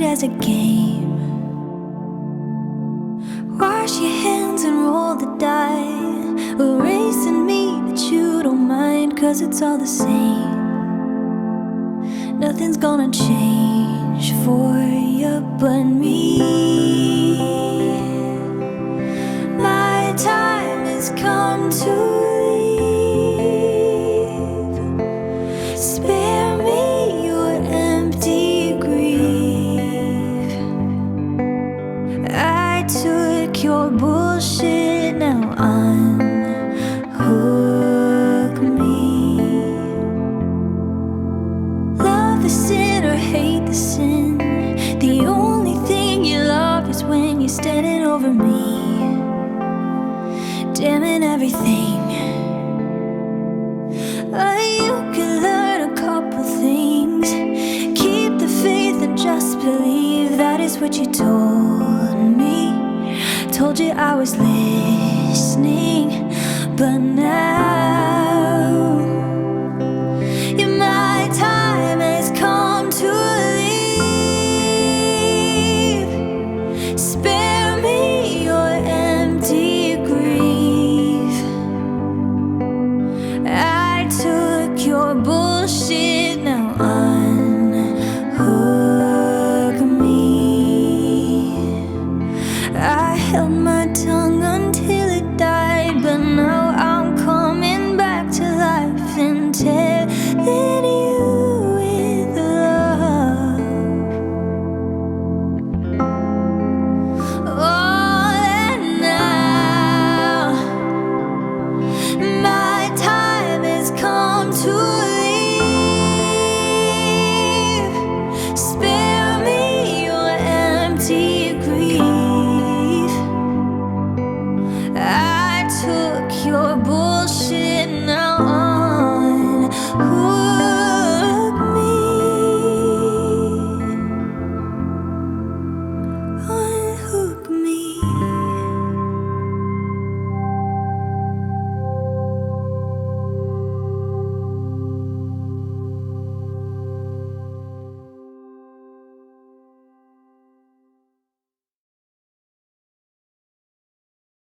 as a game. Wash your hands and roll the die, erasing me, but you don't mind, 'cause it's all the same. Nothing's gonna change for you but me. My time has come to leave. Spare me your empty grief. I took your bullshit, now unhook me. Love the sin or hate the sin, the only thing you love is when you're standing over me, damning everything. You can learn a couple things, keep the faith and just believe. That is what you told me. Told you I was listening, but now my time has come to leave. Spare me your empty grief. I took your bullshit, now unhook me. I held my tongue until it died, but now I'm coming back to life and telling you with love. Oh, and now my time has come to leave. Spare me your empty grief. I took your bullshit.